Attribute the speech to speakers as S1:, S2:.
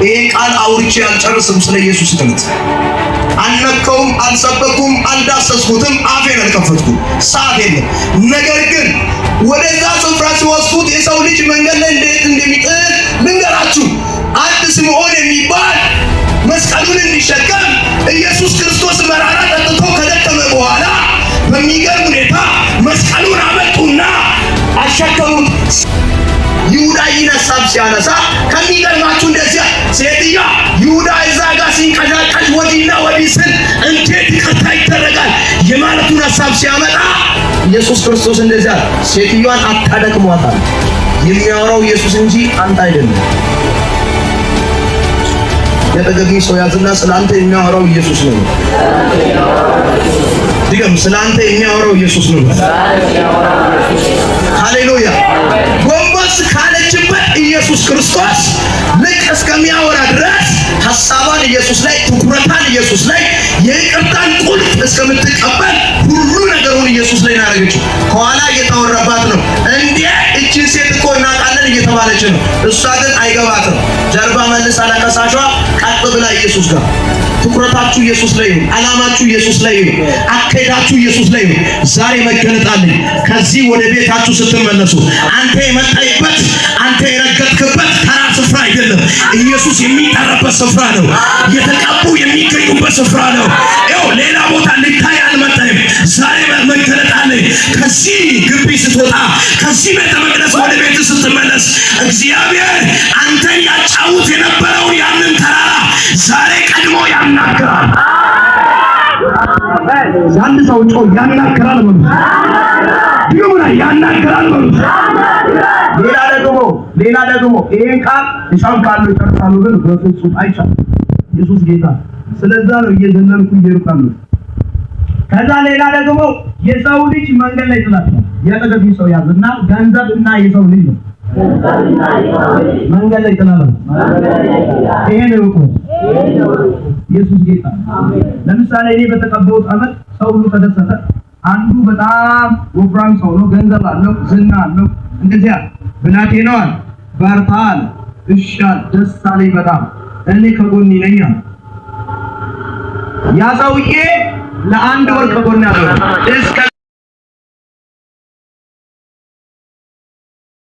S1: ይሄ ቃል አውርቼ አልጨርስም። ስለ ኢየሱስ ትምህርት አልነካውም፣ አልሰበኩም፣ አልዳሰስኩትም፣ አፌን አልከፈትኩም፣ ሰዓት የለም። ነገር ግን ወደዛ ስፍራ ሲወስዱት የሰው ልጅ መንገድ ላይ እንዴት እንደሚጥል ልንገራችሁ። አንድ ስምዖን የሚባል መስቀሉን እንዲሸከም ኢየሱስ ክርስቶስ መራራ ጠጥቶ ከደከመ በኋላ በሚገርም ሁኔታ መስቀሉን አመጡና አሸከሙት። ይሁዳ ይነሳብ ሲያነሳ ከሚገርማችሁ እንደዚያ ሴትያ ይሁዳ እዛ ጋር ሲንቀሳቀስ ወዲና ወዲህ ስል እንዴት ይቅርታ ይደረጋል የማለቱን ሐሳብ ሲያመጣ ኢየሱስ ክርስቶስ እንደዚያ ሴትዮዋን አታደክሟታል። የሚያወራው ኢየሱስ እንጂ አንተ አይደለም። የጠገቢ ሰው ያዝና ስላንተ የሚያወራው ኢየሱስ ነው። ድገም፣ ስላንተ የሚያወራው ኢየሱስ ነው። ሃሌሉያ። ጎንበስ ካለችበት ኢየሱስ ክርስቶስ ልክ እስከሚያወራ ድረስ ሐሳቧን ኢየሱስ ላይ፣ ትኩረቷን ኢየሱስ ላይ፣ የይቅርታን ቁልፍ እስከምትቀበል ሁሉ ነገሩን ኢየሱስ ላይ ያደረገችው። ከኋላ እየተወራባት ነው። እንዴ እቺን ሴት እኮ እናውቃለን እየተባለች ነው። እሷ ግን አይገባትም። ጀርባ መልሳ ለከሳሿ ቀጥ ብላ ኢየሱስ ጋር። ትኩረታችሁ ኢየሱስ ላይ ነው። ዓላማችሁ ኢየሱስ ላይ ነው። አካሄዳችሁ ኢየሱስ ላይ ነው። ዛሬ መገለጣለኝ ከዚህ ወደ ቤታችሁ ስትመለሱ አንተ የመጣይበት አንተ የረገጥክበት ተራ ስፍራ አይደለም። ኢየሱስ የሚጠራበት ስፍራ ነው። የተቀቡ የሚገኙበት ስፍራ ነው። ይኸው ሌላ ቦታ ልታይ አልመጣይም። ዛሬ መገለጣለኝ ከዚህ ግቢ ስትወጣ ከዚህ ቤተ መቅደስ ወደ ቤት ስትመለስ እግዚአብሔር አንተን ያጫውት የነበረውን ያንን ተራራ ዛሬ ቀድሞ ያናግራል። አንድ ሰው ጮ ያናግራል ማለት ይሁን ያናግራል ማለት ሌላ ደግሞ ይሄን ቃል ይሻምካሉ ይተርፋሉ ግን በፍጹም አይቻልም። ኢየሱስ ጌታ። ስለዛ ነው እየዘለልኩ እየሩካሉ። ከዛ ሌላ ደግሞ የሰው ልጅ መንገድ ላይ ጥላቻ ያጠገብ ሰው ያዝና ገንዘብና የሰው ልጅ ነው መንገድ ላይ ጥላቻ ይሄ ነው እኮ ኢየሱስ ጌታ። ለምሳሌ እኔ በተቀበሉት ዓመት ሰው ሁሉ ተደሰተ። አንዱ በጣም ወፍራም ሰው ነው፣ ገንዘብ አለው፣ ዝና አለው። እንደዚያ ብላቴናዋን ባርታል እሻል ደስ አለኝ በጣም እኔ ከጎኔ ነኝ። ያ ሰውዬ ለአንድ ወር ከጎኔ አለው እስከ